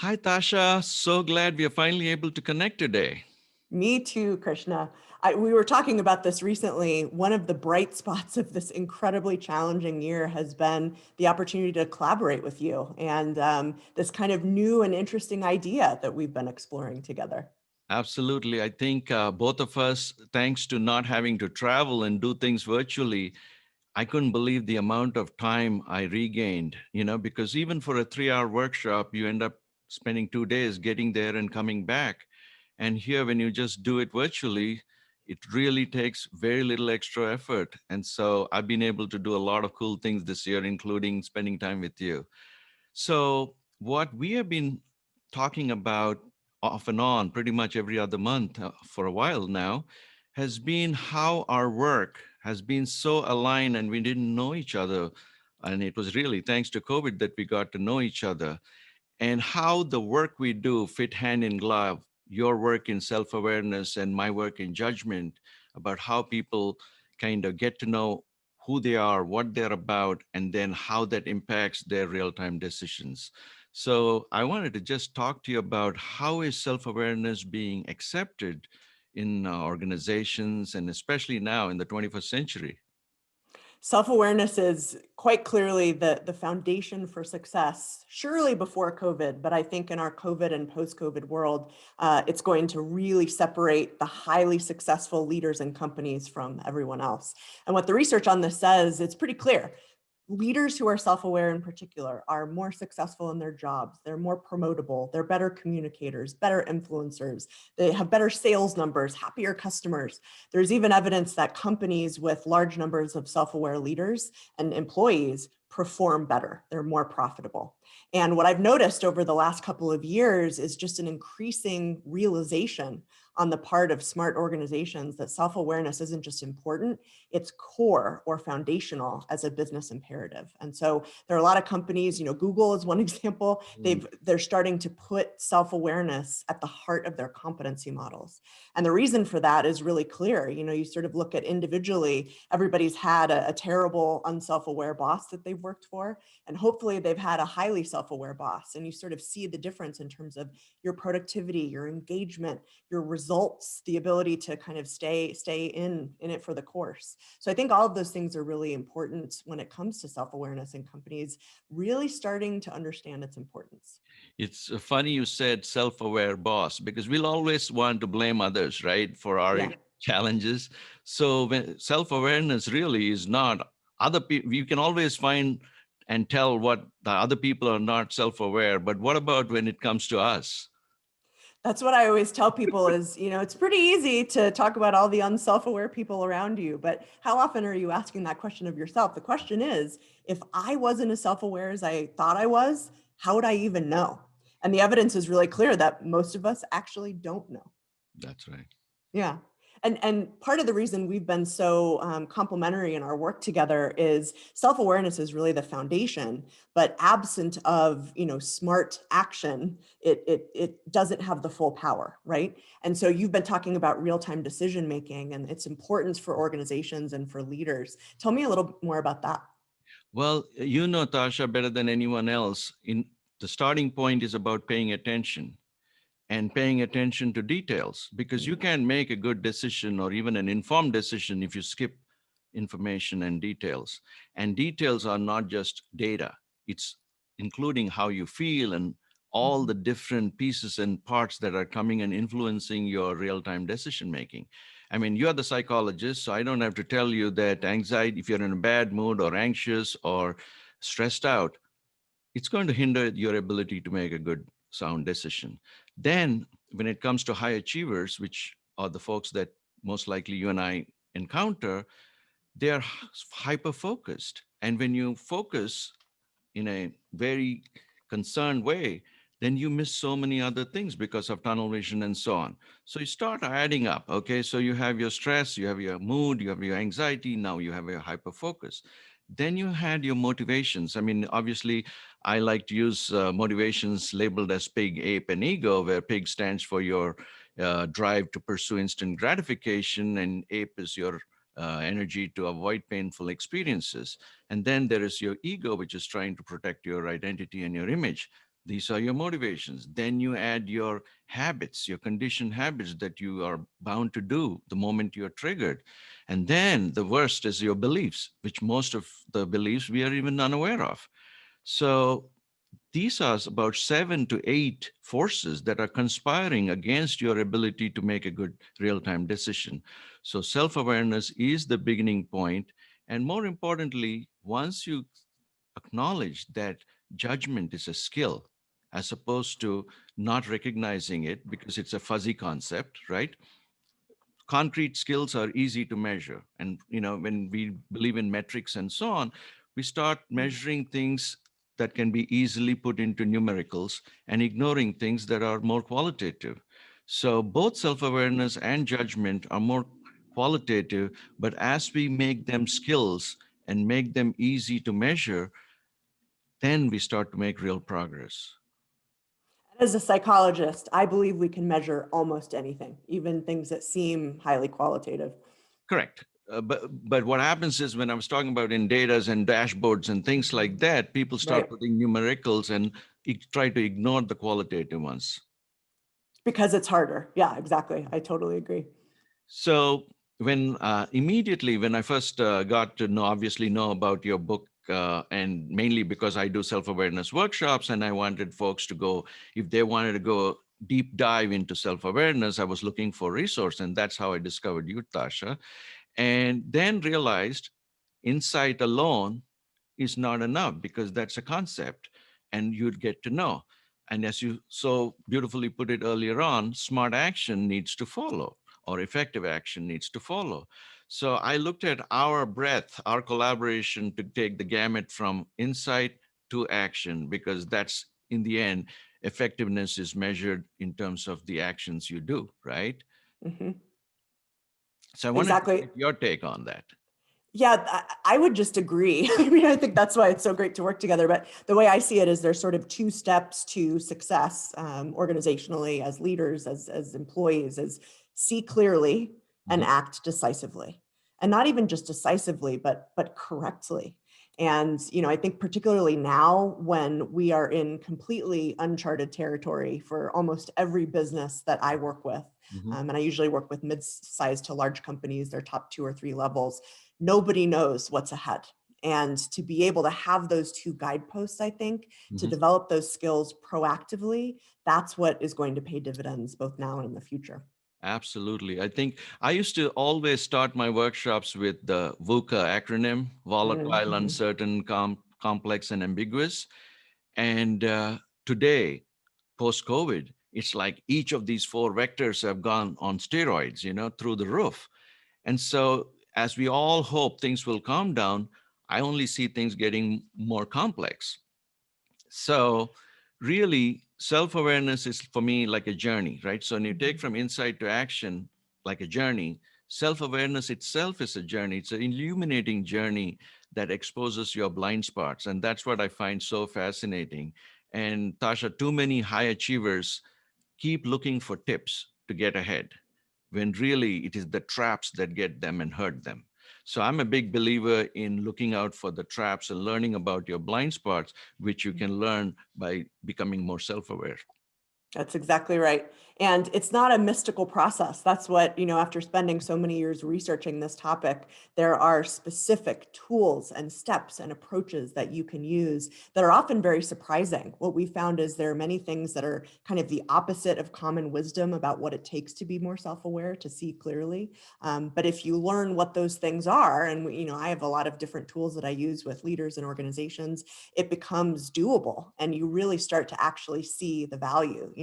Hi, Tasha. So glad we are finally able to connect today. Me too, Krishna. We were talking about this recently. One of the bright spots of this incredibly challenging year has been the opportunity to collaborate with you and this kind of new and interesting idea that we've been exploring together. Absolutely. I think both of us, thanks to not having to travel and do things virtually, I couldn't believe the amount of time I regained, because even for a 3 hour workshop, you end up spending 2 days getting there and coming back. And here, when you just do it virtually, it really takes very little extra effort. And so I've been able to do a lot of cool things this year, including spending time with you. So, what we have been talking about off and on pretty much every other month for a while now has been how our work has been so aligned and we didn't know each other. And it was really thanks to COVID that we got to know each other and how the work we do fit hand in glove, your work in self-awareness and my work in judgment, about how people kind of get to know who they are, what they're about, and then how that impacts their real-time decisions. So I wanted to just talk to you about how is self-awareness being accepted in organizations and especially now in the 21st century. Self-awareness is quite clearly the foundation for success, surely before COVID, but I think in our COVID and post-COVID world, it's going to really separate the highly successful leaders and companies from everyone else. And what the research on this says, it's pretty clear. Leaders who are self-aware in particular are more successful in their jobs. They're more promotable. They're better communicators, better influencers. They have better sales numbers, happier customers. There's even evidence that companies with large numbers of self-aware leaders and employees perform better. They're more profitable. And what I've noticed over the last couple of years is just an increasing realization on the part of smart organizations that self-awareness isn't just important, it's core or foundational as a business imperative. And so there are a lot of companies, Google is one example, they're starting to put self-awareness at the heart of their competency models. And the reason for that is really clear. You sort of look at individually, everybody's had a terrible, unself-aware boss that they've worked for, and hopefully they've had a highly self-aware boss. And you sort of see the difference in terms of your productivity, your engagement, your results, the ability to kind of stay in it for the course. So I think all of those things are really important when it comes to self-awareness in companies really starting to understand its importance. It's funny you said self-aware boss because we'll always want to blame others, right, for our Yeah. challenges. So when self-awareness really is not other people. You can always find and tell what the other people are not self-aware. But what about when it comes to us? That's what I always tell people is, it's pretty easy to talk about all the unself-aware people around you, but how often are you asking that question of yourself? The question is, if I wasn't as self-aware as I thought I was, how would I even know? And the evidence is really clear that most of us actually don't know. That's right. Yeah. And part of the reason we've been so complementary in our work together is self-awareness is really the foundation, but absent of, smart action, it doesn't have the full power, right? And so you've been talking about real-time decision making and its importance for organizations and for leaders. Tell me a little more about that. Well, you know, Tasha, better than anyone else. In the starting point is about paying attention and paying attention to details because you can't make a good decision or even an informed decision if you skip information and details. And details are not just data, it's including how you feel and all Mhm. the different pieces and parts that are coming and influencing your real time decision making. I mean, you're the psychologist, so I don't have to tell you that anxiety, if you're in a bad mood or anxious or stressed out, it's going to hinder your ability to make a good sound decision. Then when it comes to high achievers, which are the folks that most likely you and I encounter, they are hyper focused. And when you focus in a very concerned way, then you miss so many other things because of tunnel vision and so on. So you start adding up. Okay, so you have your stress, you have your mood, you have your anxiety, now you have your hyper focus. Then you had your motivations. I mean, obviously, I like to use motivations labeled as pig, ape, and ego, where pig stands for your drive to pursue instant gratification, and ape is your energy to avoid painful experiences. And then there is your ego, which is trying to protect your identity and your image. These are your motivations. Then you add your habits, your conditioned habits that you are bound to do the moment you're triggered. And then the worst is your beliefs, which most of the beliefs we are even unaware of. So these are about 7 to 8 forces that are conspiring against your ability to make a good real-time decision. So self-awareness is the beginning point. And more importantly, once you acknowledge that judgment is a skill, as opposed to not recognizing it because it's a fuzzy concept, right? Concrete skills are easy to measure. And when we believe in metrics and so on, we start measuring things that can be easily put into numericals and ignoring things that are more qualitative. So both self-awareness and judgment are more qualitative, but as we make them skills and make them easy to measure, then we start to make real progress. As a psychologist, I believe we can measure almost anything, even things that seem highly qualitative. Correct. But what happens is when I was talking about in data and dashboards and things like that, people start Right. putting numericals and try to ignore the qualitative ones. Because it's harder. Yeah, exactly. I totally agree. So when immediately when I first got to obviously know about your book, and mainly because I do self-awareness workshops, and I wanted folks to go, if they wanted to go deep dive into self-awareness, I was looking for resource, and that's how I discovered you, Tasha, and then realized insight alone is not enough because that's a concept and you'd get to know. And as you so beautifully put it earlier on, smart action needs to follow or effective action needs to follow. So I looked at our breadth, our collaboration to take the gamut from insight to action, because that's in the end, effectiveness is measured in terms of the actions you do, right? Hmm. So I wanted to Exactly. get your take on that. Yeah, I would just agree. I mean, I think that's why it's so great to work together. But the way I see it is there's sort of two steps to success, organizationally, as leaders, as employees, is see clearly and Mhm. act decisively. And not even just decisively, but correctly. And, I think particularly now when we are in completely uncharted territory for almost every business that I work with, Mhm. and I usually work with mid-sized to large companies, their top 2 or 3 levels, nobody knows what's ahead. And to be able to have those two guideposts, I think, to Mhm. develop those skills proactively, that's what is going to pay dividends both now and in the future. Absolutely. I think I used to always start my workshops with the VUCA acronym: volatile, Mhm. uncertain, complex, and ambiguous. And today, post COVID, it's like each of these four vectors have gone on steroids, through the roof. And so, as we all hope things will calm down, I only see things getting more complex. So, really, self awareness is for me like a journey, right? So, when you take Mhm. from insight to action, like a journey, self awareness itself is a journey. It's an illuminating journey that exposes your blind spots. And that's what I find so fascinating. And Tasha, too many high achievers keep looking for tips to get ahead, when really it is the traps that get them and hurt them. So I'm a big believer in looking out for the traps and learning about your blind spots, which you can learn by becoming more self aware. That's exactly right. And it's not a mystical process. That's what, after spending so many years researching this topic, there are specific tools and steps and approaches that you can use that are often very surprising. What we found is there are many things that are kind of the opposite of common wisdom about what it takes to be more self-aware, to see clearly. But if you learn what those things are, and I have a lot of different tools that I use with leaders and organizations, it becomes doable and you really start to actually see the value.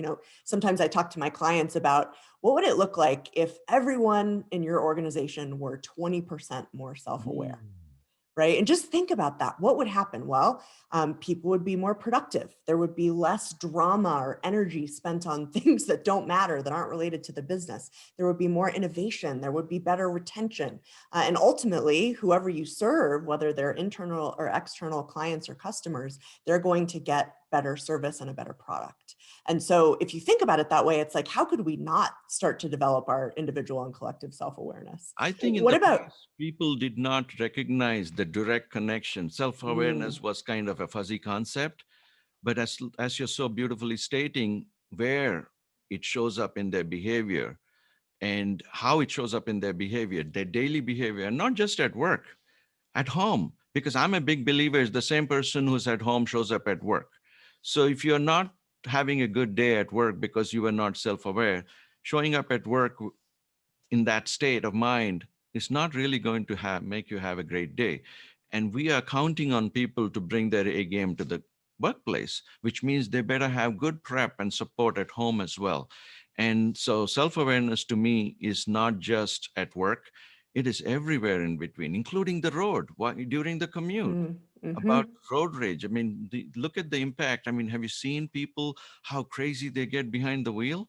Sometimes I talk to my clients about what would it look like if everyone in your organization were 20% more self-aware, right? And just think about that. What would happen? Well, people would be more productive. There would be less drama or energy spent on things that don't matter, that aren't related to the business. There would be more innovation. There would be better retention. And ultimately, whoever you serve, whether they're internal or external clients or customers, they're going to get better service and a better product. And so if you think about it that way, it's like, how could we not start to develop our individual and collective self-awareness? I think in What the about past, people did not recognize the direct connection. Self mm, awareness was kind of a fuzzy concept. But as you're so beautifully stating, where it shows up in their behavior and how it shows up in their daily behavior, and not just at work, at home, because I'm a big believer is the same person who's at home shows up at work. So if you're not having a good day at work because you were not self-aware, showing up at work in that state of mind is not really going to make you have a great day. And we are counting on people to bring their A game to the workplace, which means they better have good prep and support at home as well. And so self-awareness to me is not just at work, it is everywhere in between, including the road, during the commute, Mm-hmm. about road rage. I mean, look at the impact. I mean, have you seen people, how crazy they get behind the wheel?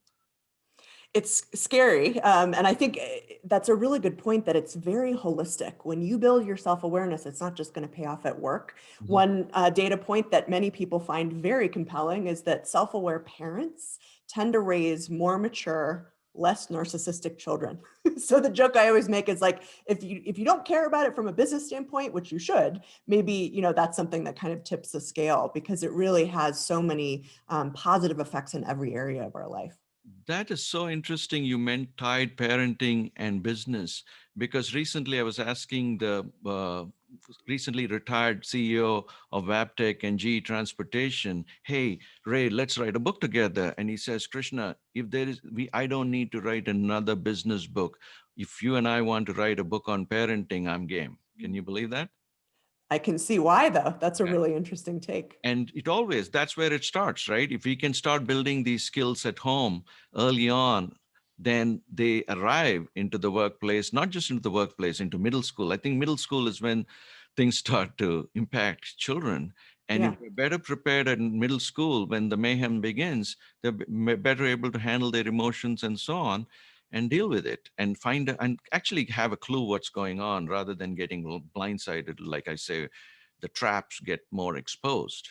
It's scary. And I think that's a really good point that it's very holistic. When you build your self-awareness, it's not just going to pay off at work. Mhm. One data point that many people find very compelling is that self-aware parents tend to raise more mature, less narcissistic children. So the joke I always make is like, if you don't care about it from a business standpoint, which you should, maybe that's something that kind of tips the scale because it really has so many positive effects in every area of our life. That is so interesting. You meant tied parenting and business, because recently I was asking the recently retired CEO of Wabtec and GE Transportation, "Hey, Ray, let's write a book together." And he says, "Krishna, if there is, I don't need to write another business book. If you and I want to write a book on parenting, I'm game." Can you believe that? I can see why, though. That's a really interesting take. And it always, that's where it starts, right? If we can start building these skills at home early on, then they arrive into the workplace, not just into the workplace, into middle school. I think middle school is when things start to impact children. And if Yeah. we're better prepared in middle school, when the mayhem begins, they're better able to handle their emotions and so on and deal with it and and actually have a clue what's going on rather than getting blindsided. Like I say, the traps get more exposed.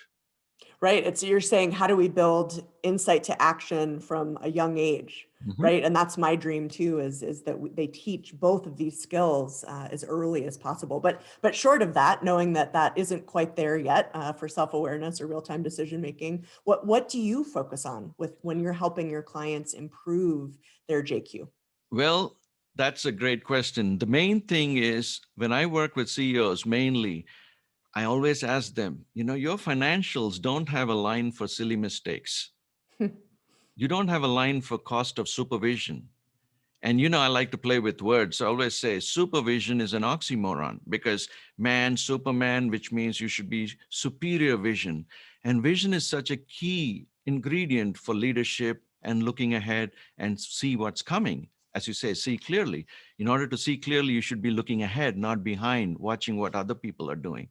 Right. It's you're saying, how do we build insight to action from a young age? Mhm. Right. And that's my dream too, is that they teach both of these skills as early as possible. But short of that, knowing that that isn't quite there yet for self-awareness or real-time decision making, what do you focus on with when you're helping your clients improve their JQ? Well, that's a great question. The main thing is when I work with CEOs, mainly, I always ask them, your financials don't have a line for silly mistakes. You don't have a line for cost of supervision. And I like to play with words. I always say supervision is an oxymoron because man, Superman, which means you should be superior vision. And vision is such a key ingredient for leadership and looking ahead and see what's coming. As you say, see clearly. In order to see clearly, you should be looking ahead, not behind, watching what other people are doing.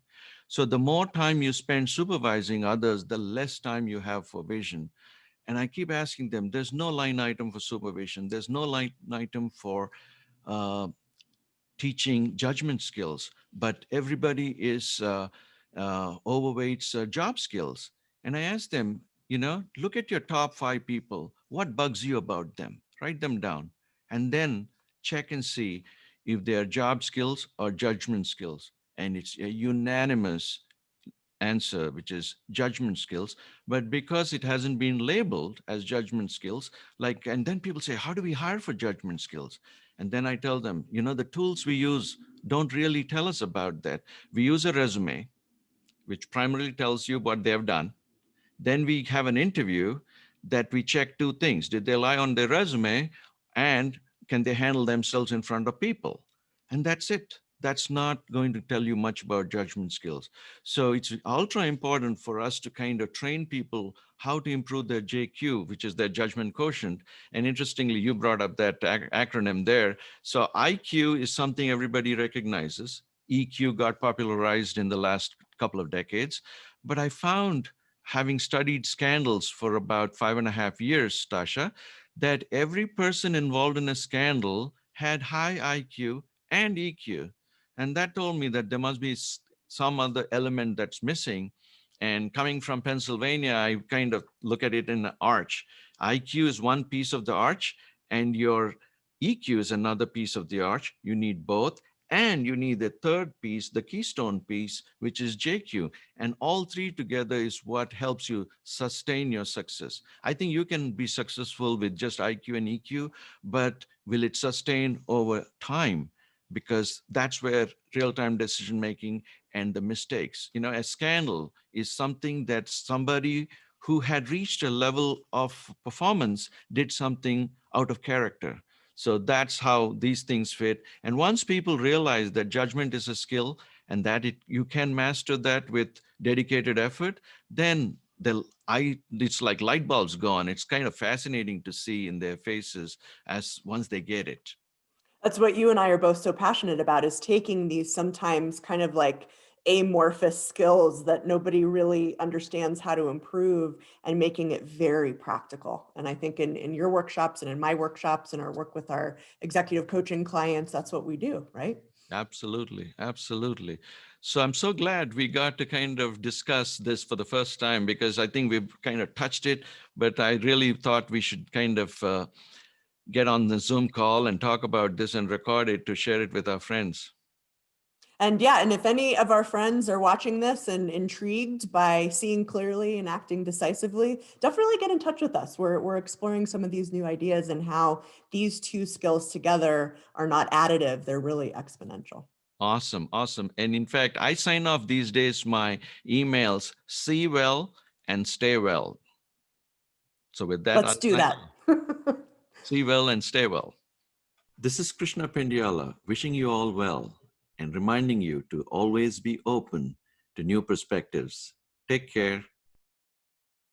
So the more time you spend supervising others, the less time you have for vision. And I keep asking them, there's no line item for supervision. There's no line item for uh, teaching judgment skills, but everybody is overweights job skills. And I ask them, look at your top 5 people. What bugs you about them? Write them down. And then check and see if they are job skills or judgment skills. And it's a unanimous answer, which is judgment skills. But because it hasn't been labeled as judgment skills, and then people say, how do we hire for judgment skills? And then I tell them, the tools we use don't really tell us about that. We use a resume, which primarily tells you what they have done. Then we have an interview that we check 2 things. Did they lie on their resume? And can they handle themselves in front of people? And that's it. That's not going to tell you much about judgment skills. So it's ultra important for us to kind of train people how to improve their JQ, which is their judgment quotient. And interestingly, you brought up that acronym there. So IQ is something everybody recognizes. EQ got popularized in the last couple of decades. But I found, having studied scandals for about 5.5 years, Tasha, that every person involved in a scandal had high IQ and EQ. And that told me that there must be some other element that's missing. And coming from Pennsylvania, I kind of look at it in an arch. IQ is one piece of the arch, and your EQ is another piece of the arch. You need both. And you need the third piece, the keystone piece, which is JQ. And all three together is what helps you sustain your success. I think you can be successful with just IQ and EQ, but will it sustain over time? Because that's where real-time decision making and the mistakes, a scandal is something that somebody who had reached a level of performance did something out of character. So that's how these things fit. And once people realize that judgment is a skill and that you can master that with dedicated effort, then it's like light bulbs go on. It's kind of fascinating to see in their faces as once they get it. That's what you and I are both so passionate about, is taking these sometimes kind of like amorphous skills that nobody really understands how to improve and making it very practical. And I think in your workshops and in my workshops and our work with our executive coaching clients, that's what we do, right? Absolutely, absolutely. So I'm so glad we got to kind of discuss this for the first time, because I think we've kind of touched it, but I really thought we should kind of get on the Zoom call and talk about this and record it to share it with our friends. And yeah, and if any of our friends are watching this and intrigued by seeing clearly and acting decisively, definitely get in touch with us. We're exploring some of these new ideas and how these two skills together are not additive, they're really exponential. Awesome, awesome. And in fact, I sign off these days my emails, see well and stay well. So with that, Let's I'll do sign that. off. See well and stay well. This is Krishna Pendiala wishing you all well and reminding you to always be open to new perspectives. Take care.